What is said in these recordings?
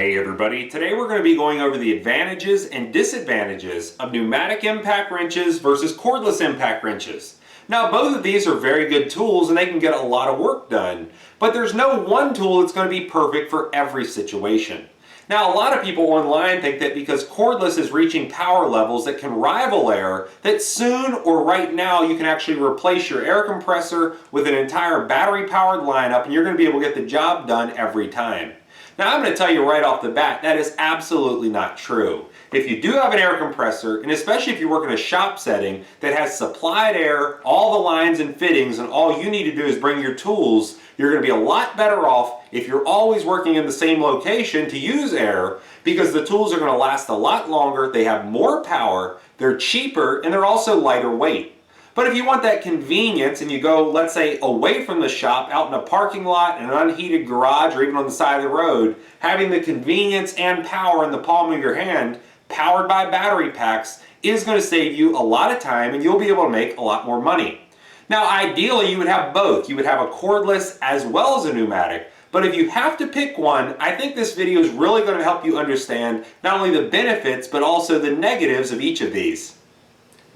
Hey everybody, today we're going to be going over the advantages and disadvantages of pneumatic impact wrenches versus cordless impact wrenches. Now both of these are very good tools and they can get a lot of work done, but there's no one tool that's going to be perfect for every situation. Now a lot of people online think that because cordless is reaching power levels that can rival air, that soon or right now you can actually replace your air compressor with an entire battery powered lineup and you're going to be able to get the job done every time. Now I'm going to tell you right off the bat, that is absolutely not true. If you do have an air compressor, and especially if you work in a shop setting that has supplied air, all the lines and fittings, and all you need to do is bring your tools, you're going to be a lot better off if you're always working in the same location to use air, because the tools are going to last a lot longer, they have more power, they're cheaper, and they're also lighter weight. But if you want that convenience and you go, let's say, away from the shop, out in a parking lot, in an unheated garage, or even on the side of the road, having the convenience and power in the palm of your hand, powered by battery packs, is going to save you a lot of time and you'll be able to make a lot more money. Now ideally you would have both. You would have a cordless as well as a pneumatic. But if you have to pick one, I think this video is really going to help you understand not only the benefits but also the negatives of each of these.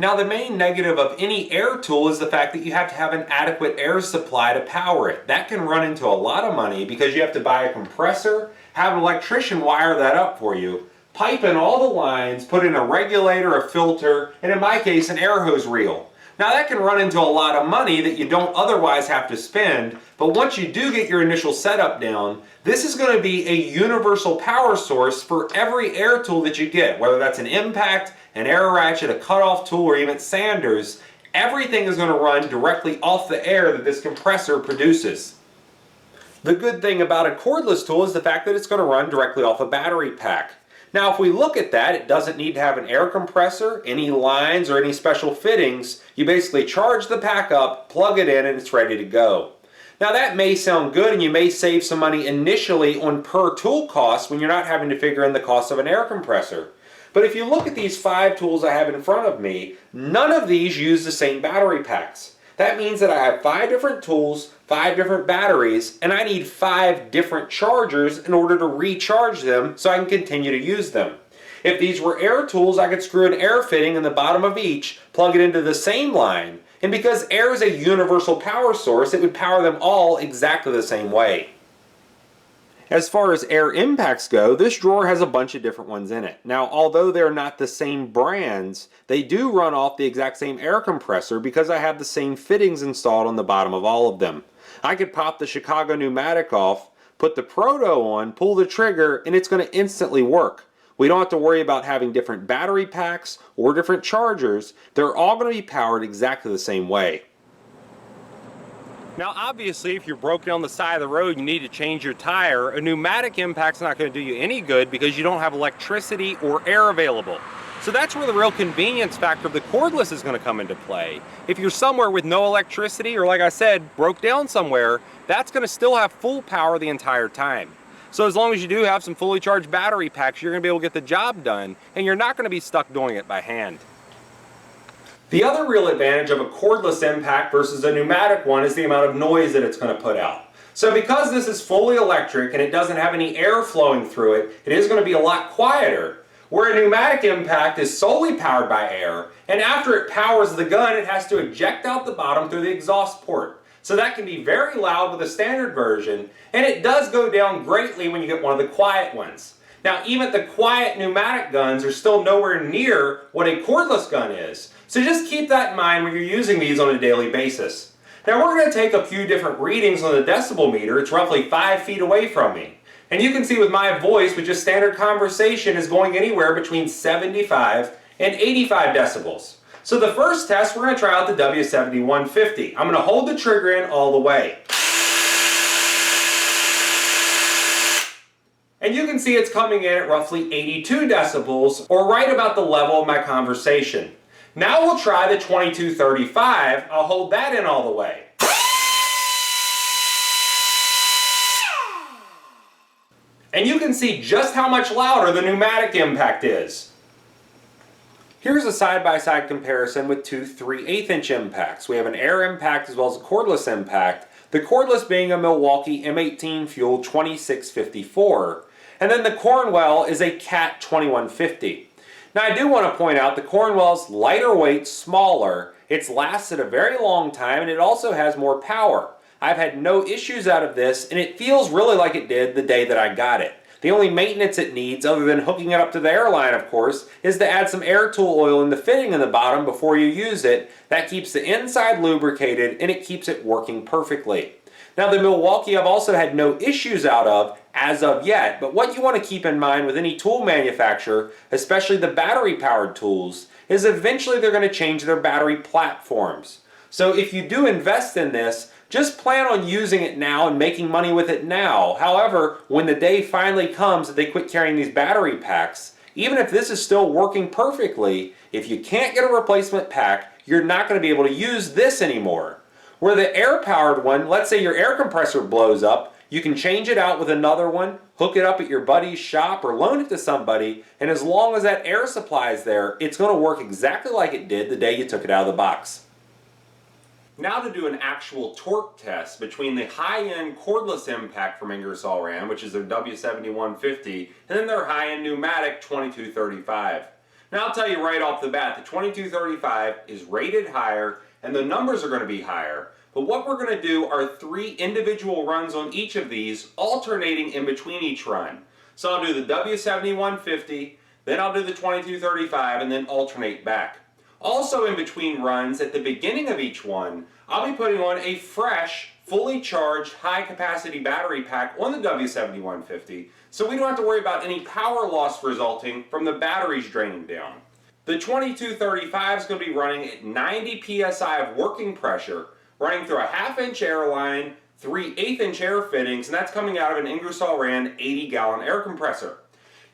Now the main negative of any air tool is the fact that you have to have an adequate air supply to power it. That can run into a lot of money because you have to buy a compressor, have an electrician wire that up for you, pipe in all the lines, put in a regulator, a filter, and in my case an air hose reel. Now that can run into a lot of money that you don't otherwise have to spend, but once you do get your initial setup down, this is going to be a universal power source for every air tool that you get, whether that's an impact, an air ratchet, a cutoff tool, or even sanders. Everything is going to run directly off the air that this compressor produces. The good thing about a cordless tool is the fact that it's going to run directly off a battery pack. Now if we look at that, it doesn't need to have an air compressor, any lines, or any special fittings. You basically charge the pack up, plug it in, and it's ready to go. Now that may sound good and you may save some money initially on per tool costs when you're not having to figure in the cost of an air compressor. But if you look at these 5 tools I have in front of me, none of these use the same battery packs. That means that I have 5 different tools, 5 different batteries, and I need 5 different chargers in order to recharge them so I can continue to use them. If these were air tools, I could screw an air fitting in the bottom of each, plug it into the same line, and because air is a universal power source, it would power them all exactly the same way. As far as air impacts go, this drawer has a bunch of different ones in it. Now, although they're not the same brands, they do run off the exact same air compressor because I have the same fittings installed on the bottom of all of them. I could pop the Chicago Pneumatic off, put the Proto on, pull the trigger, and it's going to instantly work. We don't have to worry about having different battery packs or different chargers. They're all going to be powered exactly the same way. Now obviously if you're broken on the side of the road and you need to change your tire, a pneumatic impact's not going to do you any good because you don't have electricity or air available. So that's where the real convenience factor of the cordless is going to come into play. If you're somewhere with no electricity or, like I said, broke down somewhere, that's going to still have full power the entire time. So as long as you do have some fully charged battery packs, you're going to be able to get the job done and you're not going to be stuck doing it by hand. The other real advantage of a cordless impact versus a pneumatic one is the amount of noise that it's going to put out. So because this is fully electric and it doesn't have any air flowing through it, it is going to be a lot quieter. Where a pneumatic impact is solely powered by air, and after it powers the gun, it has to eject out the bottom through the exhaust port. So that can be very loud with a standard version, and it does go down greatly when you get one of the quiet ones. Now even the quiet pneumatic guns are still nowhere near what a cordless gun is. So just keep that in mind when you're using these on a daily basis. Now we're going to take a few different readings on the decibel meter. It's roughly 5 feet away from me. And you can see with my voice, with just standard conversation, is going anywhere between 75 and 85 decibels. So the first test, we're going to try out the W7150. I'm going to hold the trigger in all the way. And you can see it's coming in at roughly 82 decibels, or right about the level of my conversation. Now we'll try the 2235. I'll hold that in all the way. And you can see just how much louder the pneumatic impact is. Here's a side-by-side comparison with two 3/8 inch impacts. We have an air impact as well as a cordless impact. The cordless being a Milwaukee M18 Fuel 2654. And then the Cornwell is a Cat 2150. Now I do want to point out the Cornwell's lighter weight, smaller, it's lasted a very long time, and it also has more power. I've had no issues out of this, and it feels really like it did the day that I got it. The only maintenance it needs, other than hooking it up to the airline of course, is to add some air tool oil in the fitting in the bottom before you use it. That keeps the inside lubricated and it keeps it working perfectly. Now the Milwaukee I've also had no issues out of as of yet, but what you want to keep in mind with any tool manufacturer, especially the battery powered tools, is eventually they're going to change their battery platforms. So if you do invest in this, just plan on using it now and making money with it now. However, when the day finally comes that they quit carrying these battery packs, even if this is still working perfectly, if you can't get a replacement pack, you're not going to be able to use this anymore. Where the air-powered one, let's say your air compressor blows up, you can change it out with another one, hook it up at your buddy's shop or loan it to somebody, and as long as that air supply is there, it's going to work exactly like it did the day you took it out of the box. Now to do an actual torque test between the high-end cordless impact from Ingersoll Rand, which is their W7150, and then their high-end pneumatic 2235. Now I'll tell you right off the bat, the 2235 is rated higher and the numbers are going to be higher, but what we're going to do are 3 individual runs on each of these, alternating in between each run. So I'll do the W7150, then I'll do the 2235, and then alternate back. Also in between runs, at the beginning of each one, I'll be putting on a fresh, fully charged, high-capacity battery pack on the W7150, so we don't have to worry about any power loss resulting from the batteries draining down. The 2235 is going to be running at 90 psi of working pressure, running through a 1/2-inch air line, 3 1/8-inch air fittings, and that's coming out of an Ingersoll Rand 80-gallon air compressor.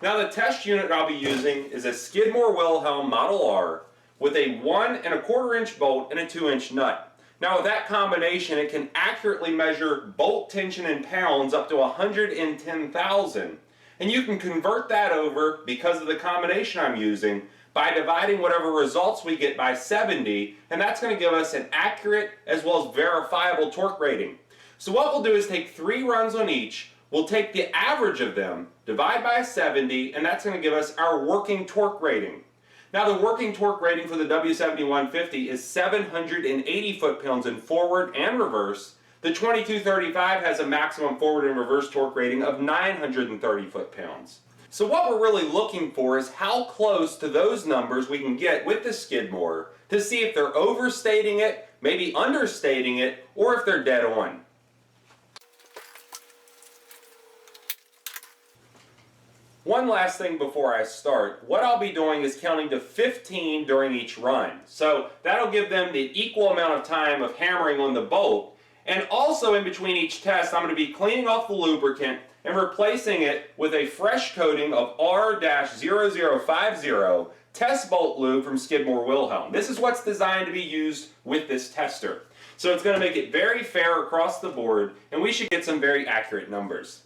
Now the test unit I'll be using is a Skidmore Wilhelm Model R, with a 1 1/4-inch bolt and a 2-inch nut. Now with that combination, it can accurately measure bolt tension in pounds up to 110,000. And you can convert that over, because of the combination I'm using, by dividing whatever results we get by 70, and that's going to give us an accurate as well as verifiable torque rating. So what we'll do is take 3 runs on each, we'll take the average of them, divide by 70, and that's going to give us our working torque rating. Now the working torque rating for the W7150 is 780 foot-pounds in forward and reverse. The 2235 has a maximum forward and reverse torque rating of 930 foot-pounds. So what we're really looking for is how close to those numbers we can get with the Skidmore to see if they're overstating it, maybe understating it, or if they're dead on. One last thing before I start, what I'll be doing is counting to 15 during each run. So that'll give them the equal amount of time of hammering on the bolt. And also in between each test, I'm going to be cleaning off the lubricant and replacing it with a fresh coating of R-0050 test bolt lube from Skidmore Wilhelm. This is what's designed to be used with this tester. So it's going to make it very fair across the board, and we should get some very accurate numbers.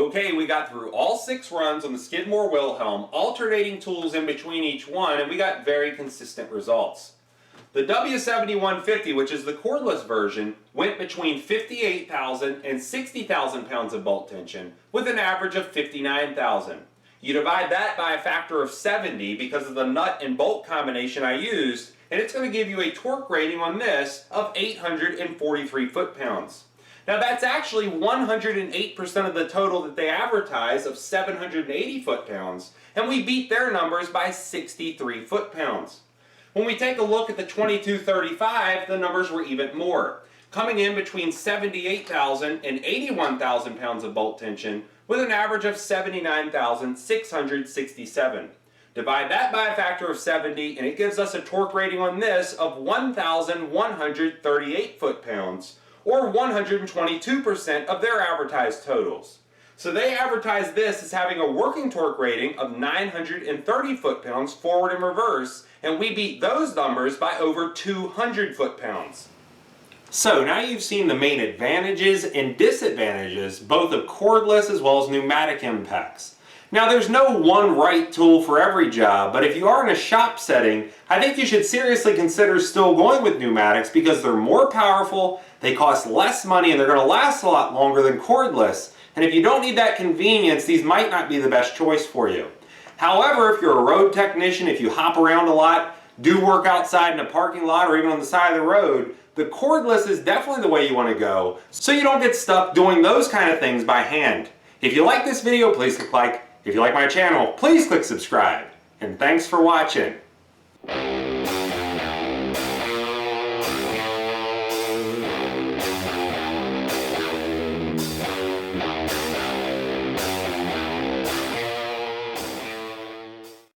Okay, we got through all 6 runs on the Skidmore Wilhelm, alternating tools in between each one, and we got very consistent results. The W7150, which is the cordless version, went between 58,000 and 60,000 pounds of bolt tension, with an average of 59,000. You divide that by a factor of 70 because of the nut and bolt combination I used, and it's going to give you a torque rating on this of 843 foot-pounds. Now that's actually 108% of the total that they advertise of 780 foot-pounds, and we beat their numbers by 63 foot-pounds. When we take a look at the 2235, the numbers were even more, coming in between 78,000 and 81,000 pounds of bolt tension with an average of 79,667. Divide that by a factor of 70 and it gives us a torque rating on this of 1,138 foot-pounds, or 122% of their advertised totals. So they advertise this as having a working torque rating of 930 foot-pounds forward and reverse, and we beat those numbers by over 200 foot-pounds. So now you've seen the main advantages and disadvantages both of cordless as well as pneumatic impacts. Now there's no one right tool for every job, but if you are in a shop setting, I think you should seriously consider still going with pneumatics because they're more powerful, they cost less money, and they're going to last a lot longer than cordless. And if you don't need that convenience, these might not be the best choice for you. However, if you're a road technician, if you hop around a lot, do work outside in a parking lot or even on the side of the road, the cordless is definitely the way you want to go, so you don't get stuck doing those kind of things by hand. If you like this video, please click like. If you like my channel, please click subscribe. And thanks for watching.